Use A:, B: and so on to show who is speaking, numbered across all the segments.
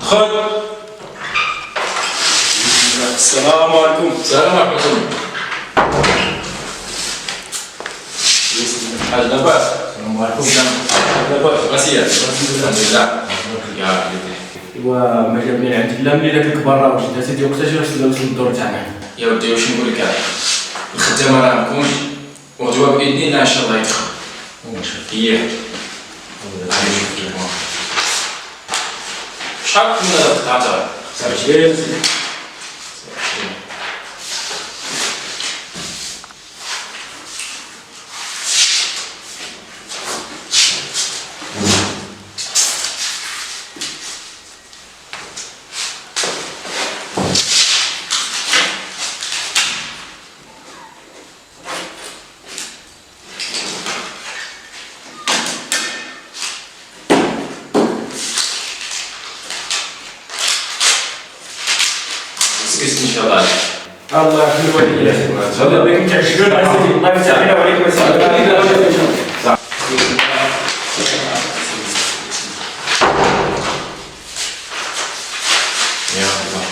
A: دخل. السلام عليكم.
B: السلام عليكم.
A: حاج لاباس؟
B: السلام عليكم.
A: لاباس؟
B: غسيل. الحمد لله. يا وليدي.
A: ايوا ما جابني عندك لا ملي داك الكبار واش انت سيدي وقتاش واش تلوث الدور تاعنا؟
B: يا ودي واش نقول لك؟ الخدامه راه مكونش وغدوه باذن الله ان شاء الله يدخل. اييه. شحال من قطعه؟
A: 29.
B: ان شاء الله.
A: الله يحفظ والديك. الله يبارك تعشقون على سيدي. الله يفتح علينا وعليكم السلام.
B: يا الله.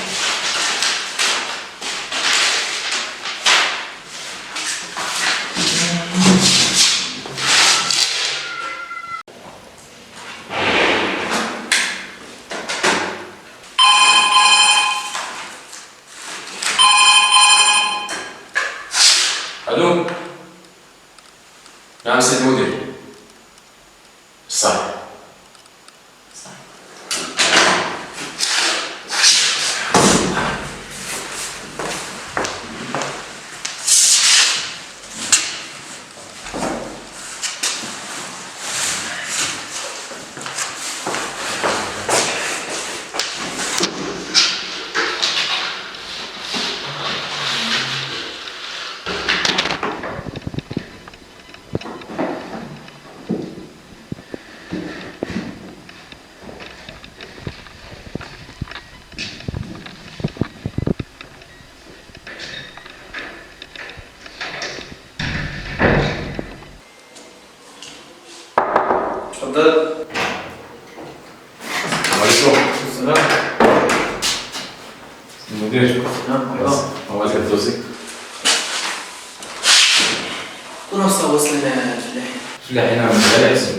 B: الو. نعم سيد المدير. صح.
A: تفضل.
B: وعليكم
A: السلام.
B: المدير. هو هذا الدوسي.
C: ونوصل وصلنا فلاحين.
B: فلاحين من على اسم.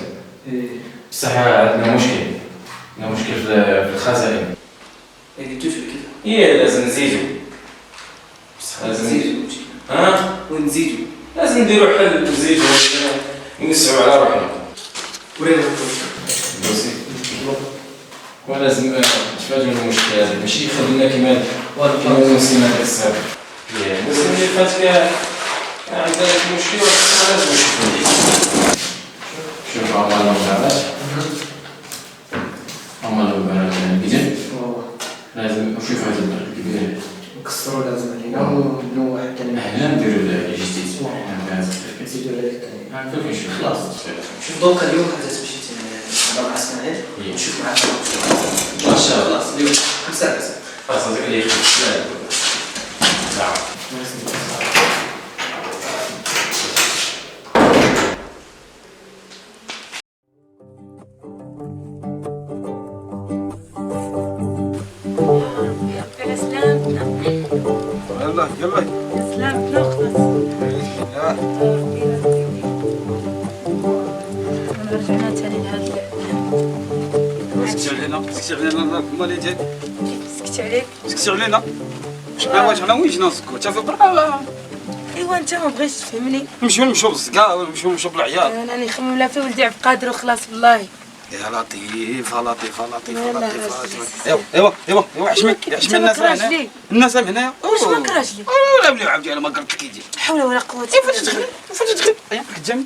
B: بصح عندنا مشكل. عندنا مشكل في الخزائن.
C: يعني توفي كذا.
B: هي لازم نزيدو. بصح لازم
C: نزيدو.
B: ها؟
C: ونزيدو.
B: لازم نديرو حل نزيدو ونسعو على روحنا.
C: ورينا
B: دوسي. ولازم نتفادوا المشكل هذا ماشي يخلينا كيما الموسم هذاك السابق. الموسم اللي فات كان عندنا مشكل وخصنا لازم نشوفو ليه. شوف عمرنا متابعات. عمرنا مباراة البداية. لازم نشوف هذا البلد الكبير.
C: نكسروا لازم علينا ونبنوا واحد ثاني.
B: حنا نديرو الجديد. حنا
C: نزيدوا عليه الثاني.
B: كيف نشوف خلاص.
C: شوف دوكا اليوم حتى مشيت مع اسماعيل نشوف معاه
B: ما شاء الله.
C: خلاص اليوم 5
B: خلاص هذاك اللي يخلص. نعم.
D: يا سلام.
E: يلا يلا
D: يا سلام نخلص. انا رجعنا تاني لهاد
E: سكتي علينا سكتي علينا مالي ديالك
D: سكت عليك.
E: سكتي علينا واش حنا وين جينا نسكتو تا في برا
D: ايوا انت ما بغيتش تفهمني.
E: نمشيو بالصكا نمشيو بالعيال
D: انا راني خمملا في ولدي عبد القادر وخلاص بالله.
E: يا لطيفه لطيفه لطيفه
D: يلا
E: لطيفه
D: راجلي.
E: ايوا عشمي الناس هنا الناس هنايا
D: واش ماك راجلي؟
E: ولا بلي عبدي انا ما قلت لك يجي
D: حول ولا قوة
E: فاش تدخل فاش تدخل قدامي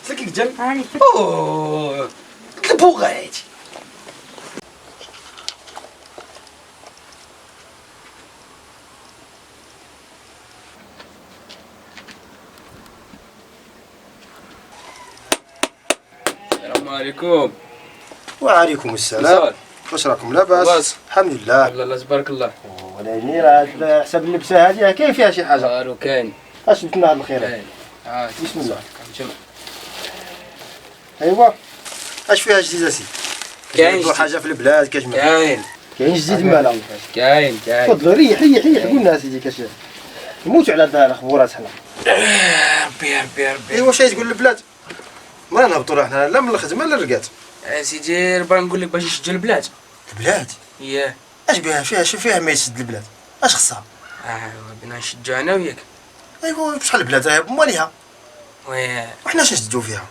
E: تسلكي قدامي
D: هاني
E: اوه البوغا هادي
F: السلام عليكم.
G: وعليكم السلام. واش راكم لاباس؟
F: لاباس
G: الحمد لله.
F: الله تبارك الله.
G: ولكن راه على حسب اللبسه هذه كاين فيها شي حاجه.
F: صاروا كاين.
G: اش جبتنا هاد الخير؟
F: كاين.
G: بسم الله.
F: شوف.
G: ايوا اش فيها جديد اسيدي؟
F: كاين
G: حاجه في البلاد كتجمع.
F: كاين
G: كاين جديد مالا.
F: كاين
G: تفضلوا ريح قلنا سيدي كاش نموتوا على هاد الاخبارات حنا.
F: ربي
G: ايوا واش تقول البلاد؟ ما نهبطوا حنا لا من الخدمه لا الرقات.
C: سيدي ربا نقول لك باش نشجوا البلاد.
G: البلاد؟
C: ياه.
G: اش بها فيها ما يسد البلاد؟ اش خصها؟
C: بنا نشجعوا انا وياك.
G: ايوا بشحال البلاد راهي بمالها.
C: وياه.
G: وحنا اش نسدوا فيها؟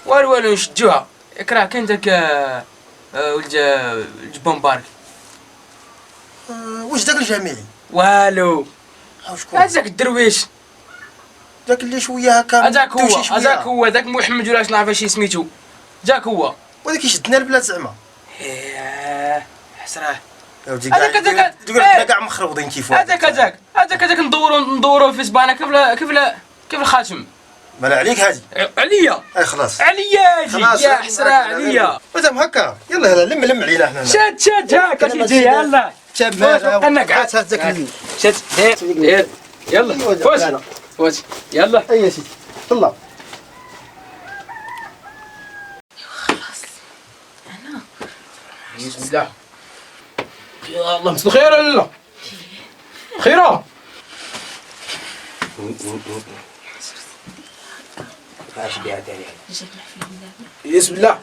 C: والو نشجوها. ياك راه كاين داك ولد الجبون بارك.
G: واش داك الجميلي؟
C: والو.
G: شكون؟
C: هذاك الدرويش.
G: داك اللي شويه هكا
C: هذاك هو داك محمد ولا شنو عرف شي سميتو. جاك هو.
G: وهذا كيشدنا البلاد زعما.
C: حسراه.
G: هذاك تقول كاع مخربطين كيف
C: هذاك ندورو في سبانه كيف الخاتم.
G: مالا عليك هادي.
C: عليا.
G: اي خلاص.
C: عليا يا حسراه عليا.
G: مادام هكا يلا لم علينا حنا.
C: شاد هاكا سيدي يلا.
G: شاد
C: انا قعدت
G: هذاك
C: شاد دير يلا فوت يلا.
G: اي سيدي طلع.
B: بسم الله. يا الله مسك الخير ولا لا؟ خيره. بسم الله.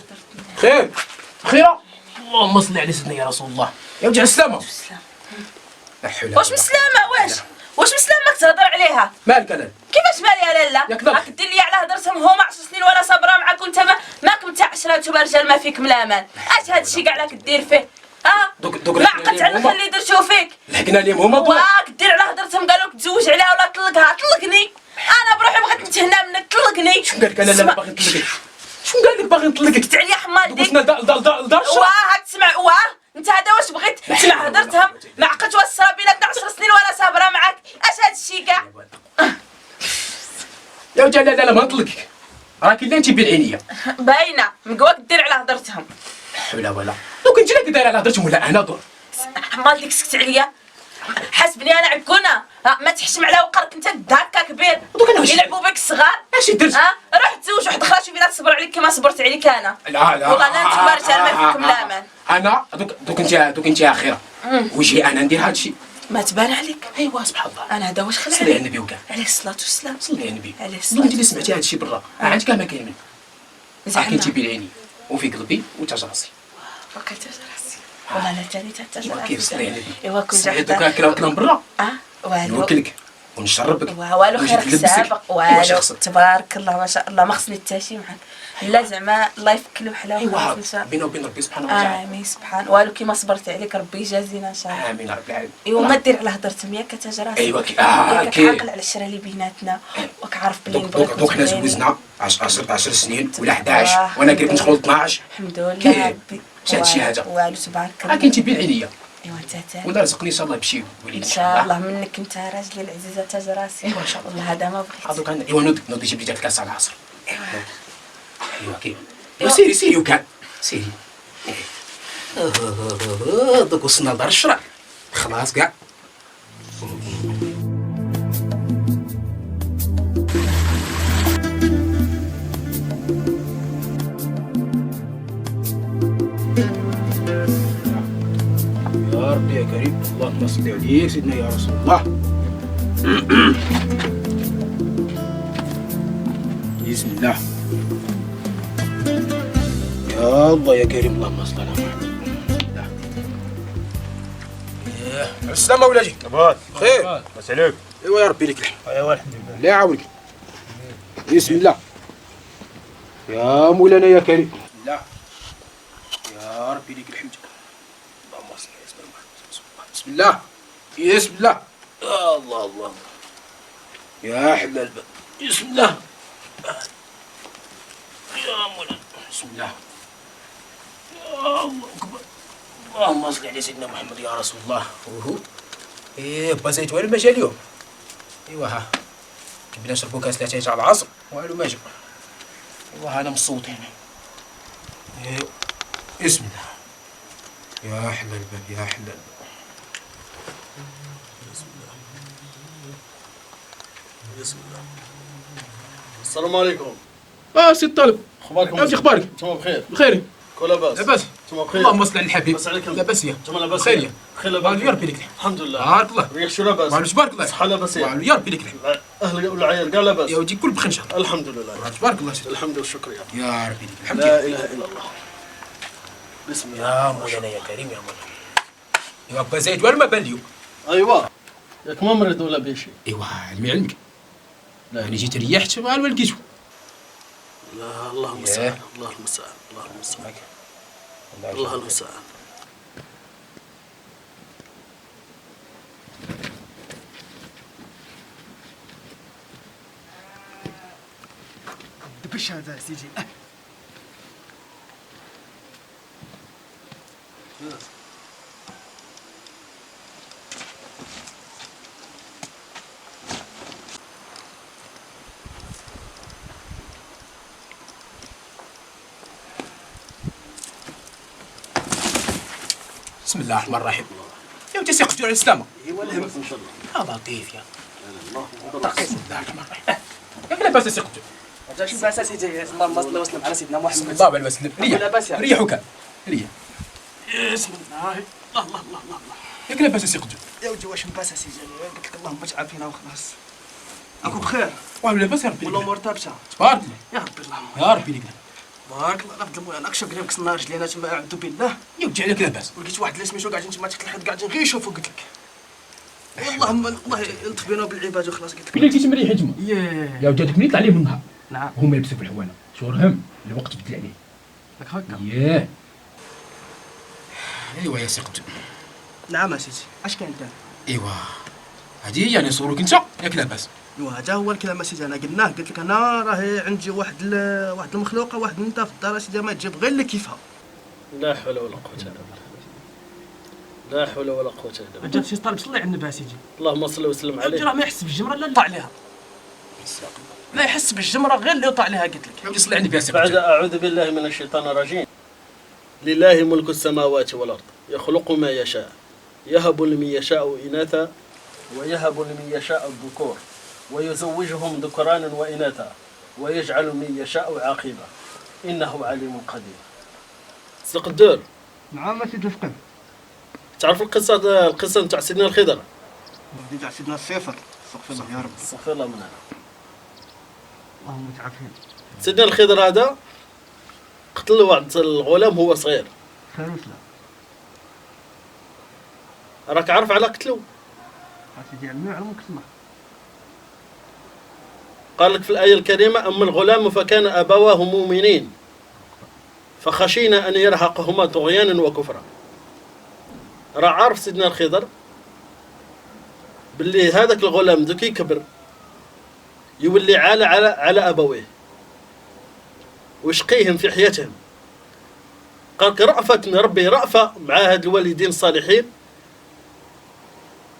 B: خير خيره. اللهم صل على سيدنا يا رسول الله. يا وجه السلامه.
H: واش مسلامه واش مسلامه تهضر عليها؟
B: مالك انا؟
H: كيفاش مالي يا لاله؟
B: ياك ضرب.
H: راك دير لي على هضرتهم هما 10 سنين وانا صابره معاك وانت ماك نتاع 10 نتوما رجال ما فيكم الامان. اش هاد الشيء كاع راك دير فيه؟
B: دوك
H: ما عقلت على اللي درتو فيك.
B: لحقنا اليوم هما
H: واك دير على هضرتهم قالوا لك تزوج عليها ولا طلقها. طلقني انا بروحي بغيت نتهنى منك. طلقني.
B: شنو قال لك انا لا باغي نطلقك؟ شنو قال لك باغي نطلقك؟
H: سكت عليا حمال ديك.
B: قلنا دار
H: هاك تسمع انت هذا واش بغيت تسمع هضرتهم؟ ما عقلت واش صرا بيناتنا 10 سنين وانا صابره معاك. اش هاد الشيء كاع؟
B: يا وجه لا ما نطلقك. راكي لا انت بالعينيه
H: باينه مقواك دير على هضرتهم.
B: حول ولا دوك انت اللي داير على هضرتهم ولا انا دور؟
H: حمال ديك سكت عليا. حسبني انا عكونه ما تحشم على وقرك انت هكا كبير يلعبوا بك الصغار.
B: اش درت؟
H: روح تزوج واحد اخرى شوفي لا تصبر عليك كما صبرت عليك انا.
B: لا
H: والله انا انتما رجال ما فيكم الامان.
B: انا دوك انت اخيره وجهي انا ندير هذا الشيء.
H: ما تبان عليك.
B: ايوا سبحان الله.
H: انا هذا واش خلاني.
B: صلي على النبي وكاع.
H: عليه الصلاه والسلام.
B: صلي على النبي.
H: عليه
B: دوك
H: الصلاه.
B: انت اللي سمعتي هذا الشيء برا عندك ما كاين منه.
H: زعما
B: كنتي بعيني وفي قلبي وتاج راسي.
H: وكتاج راسي. والله لا تاني تاج راسي.
B: كيف صلي على النبي.
H: ايوا كنت
B: سمعت دوكا كلام برا.
H: والو.
B: نوكلك ونشربك.
H: والو خيرك سابق. والو تبارك الله ما شاء الله ما خصني حتى شي معاك. لا زعما الله يفك له حلاوه.
B: ايوا بينه وبين ربي سبحانه وتعالى.
H: امين سبحان. والو كيما صبرت عليك ربي يجازينا ان شاء الله.
B: امين رب العالمين.
H: ايوا ما دير على هضرتهم ياك كتاج راسي.
B: ايوا
H: كعاقل على الشرا اللي بيناتنا وكعرف بلي
B: دوك حنا زوجنا 10 سنين ولا 11 وانا كنت ندخل 12.
H: الحمد لله ربي.
B: شاد شي حاجه.
H: والو تبارك الله.
B: راك انت بالعينيه.
H: ايوا انت تاني.
B: ولا رزقني ان شاء الله بشي وليد
H: ان شاء الله منك انت راجلي العزيزه تاج راسي.
B: ايوا ان شاء الله.
H: والله هذا ما بغيت.
B: دوك ايوا نوض جيب لي داك الكاس على العصر. ايوا كيف سيري وكان سيري. دوك وصلنا لدار الشرع خلاص كاع. يا ربي يا كريم اللهم صل عليك سيدنا يا رسول الله. بسم الله. يا الله يا كريم اللهم صل على محمد. على السلامة ولادي.
G: لاباس
B: خير.
G: لاباس عليك.
B: ايوا يا ربي لك الحمد.
G: ايوا الحمد لله.
B: الله يعاونك. بسم الله. يا مولانا يا كريم. بسم الله. يا ربي لك الحمد. اللهم صل على سيدنا محمد. بسم الله. بسم الله. يا الله الله. يا حلال الباب. بسم الله. يا مولانا. بسم الله. يا الله اكبر. اللهم صل على سيدنا محمد يا رسول الله. ايه با زيت والو ما جا اليوم. ايوا ها جبنا نشربوا كاس لاتاي تاع العصر والو ما جا. ايوا انا مصوت هنا. ايوا بسم الله. يا حلال الباب يا حلال الباب. بسم الله. بسم الله.
I: السلام عليكم.
B: سي الطالب
I: اخباركم؟
B: عرفتي اخبارك؟
I: انتم بخير؟
B: بخير
I: كل لاباس؟
B: لاباس.
F: اللهم صل على الحبيب. لاباس يا خير يا يا ربي لك
G: الحمد لله.
F: بارك الله.
G: ريح شو لاباس؟
F: معلوش بارك الله.
G: صحة لاباس
F: يا ربي لك
G: اهل والعيال كاع لاباس.
F: يا ودي كل بخير ان شاء الله.
G: الحمد لله.
F: بارك الله سيدي.
G: الحمد والشكر يا رب.
F: يا ربي لك الحمد.
G: لا اله الا الله. بسم الله.
F: يا مولانا يا كريم يا مولانا. يا با زايد ولا ما بان اليوم.
G: ايوا ياك ما مريض ولا بشي.
F: ايوا علمي علمك. يعني جيت ريحت ما لقيتو.
G: لا اللهم المستعان الله المستعان الله المستعان الله المستعان.
I: دبش هذا سيدي.
F: بسم الله الرحمن الرحيم. يا ودي سيقتلوا على السلامة.
G: ايوا لا يهمك ان شاء الله.
F: يا لطيف يا
G: الله
F: بسم الله الرحمن الرحيم. يا لاباس سيقتلوا.
I: شو بس سيدي اللهم صل وسلم على سيدنا
F: بسم
I: محمد.
F: الله عليه وسلم. ريح ريحك ريح.
I: بسم الله الله الله الله الله.
F: ياك لاباس سيقتلوا.
I: يا ودي واش نباس سيدي قلت لك اللهم باش عافينا وخلاص. اكو بخير
F: والله لاباس يا ربي.
I: والامور تابسه.
F: تبارك الله.
I: يا ربي اللهم
F: يا ربي لك.
I: بارك الله لفظ المولى انا كشف قريب كسنا رجلينا تما اعوذ بالله.
F: يا ودي عليك لاباس.
I: ولقيت واحد اللي سميتو قاعدين تما تحت الحيط قاعدين غير يشوفوا قلت لك. اللهم الله يلطف بينا وبالعباد وخلاص قلت لك.
F: قلت لك تمريح تما. يا ودي هذوك منين طلع عليهم النهار.
I: نعم.
F: هما يلبسوا في الحوانه. شورهم الوقت بدل عليه.
I: لك هكا.
F: ياه. ايوا يا سيقتل.
I: نعم سيدي اش كاين انت؟
F: ايوا هذه هي يعني صورك انت ياك لاباس.
I: ايوا هذا هو الكلام سيدي انا قلناه قلت لك انا راه عندي واحد المخلوقه واحد انت في الدار سيدي ما تجيب غير اللي كيفها.
G: لا حول ولا قوة الا بالله. لا حول ولا قوة الا بالله.
I: جات شي طالب صلي على النبي سيدي.
G: اللهم صل وسلم عليه.
I: راه ما يحس بالجمره لا اللي طاع عليها. ما يحس بالجمره غير اللي طاع عليها قلت لك.
F: يا ودي صلي على النبي يا سيقتل.
G: بعد أعوذ بالله من الشيطان الرجيم. لله ملك السماوات والأرض يخلق ما يشاء يهب لمن يشاء إناثا ويهب لمن يشاء الذكور ويزوجهم ذكرانا وإناثا ويجعل من يشاء عاقبا إنه عليم قدير. صدق الدور.
I: نعم سيدي الفقيه.
G: تعرف القصة نتاع سيدنا الخضر؟
I: بدي تاع سيدنا الصفر استغفر الله يا رب.
G: استغفر الله منها.
I: اللهم تعافينا.
G: سيدنا الخضر هذا قتل واحد الغلام هو صغير.
I: خير وسلام.
G: راك عارف على قتلو؟
I: سيدي علمي علمك تما.
G: قال لك في الآية الكريمة أما الغلام فكان أبواه مؤمنين فخشينا أن يرهقهما طغيانا وكفرا. راه عارف سيدنا الخضر باللي هذاك الغلام ذوك يكبر يولي على أبويه ويشقيهم في حياتهم. قال لك رأفة من ربي رأفة مع هاد الوالدين الصالحين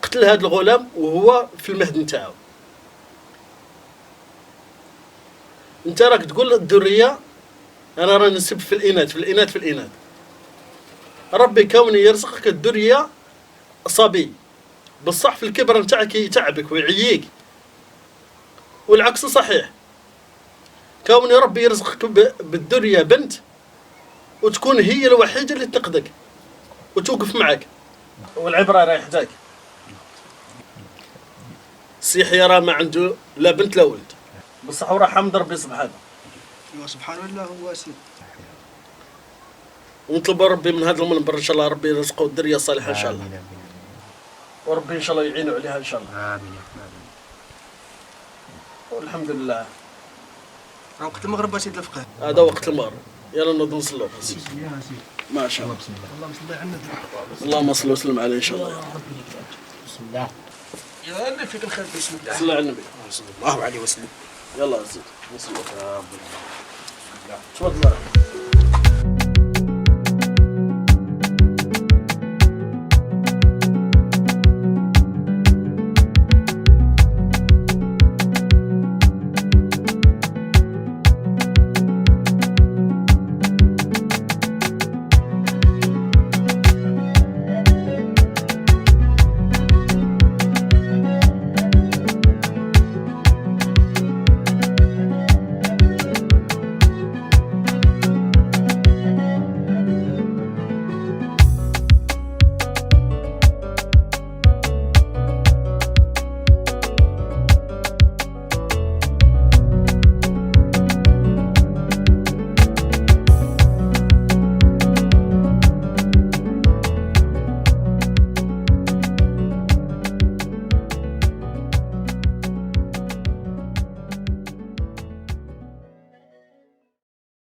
G: قتل هذا الغلام وهو في المهد نتاعو. انت راك تقول الذريه انا راني نسب في الاناث ربي كوني يرزقك الذريه صبي بصح في الكبر نتاعك يتعبك ويعييك والعكس صحيح. كوني ربي يرزقك بالذريه بنت وتكون هي الوحيده اللي تنقذك وتوقف معك والعبره رايح ذاك. يحيى راه ما عنده لا بنت لا ولد بصح وراه حمد ربي سبحانه.
I: ايوا سبحان الله هو سيدي.
G: ونطلب ربي من هذا المنبر ان شاء الله ربي يرزقه الذريه الصالحه ان شاء الله. وربي ان شاء الله يعينوا عليها ان شاء الله.
F: امين.
G: والحمد لله.
I: راه وقت المغرب سيدي الفقيه.
G: هذا وقت المغرب. يلا نوض نصلوا.
I: يا سيدي
G: ما شاء الله.
I: اللهم صل على النبي.
G: اللهم صل وسلم عليه ان شاء الله.
F: بسم الله.
I: يا اللي فيك الخير بسم الله.
G: صلى على النبي
F: صلى الله عليه وسلم.
G: يلا زيد نصلوا. تفضل.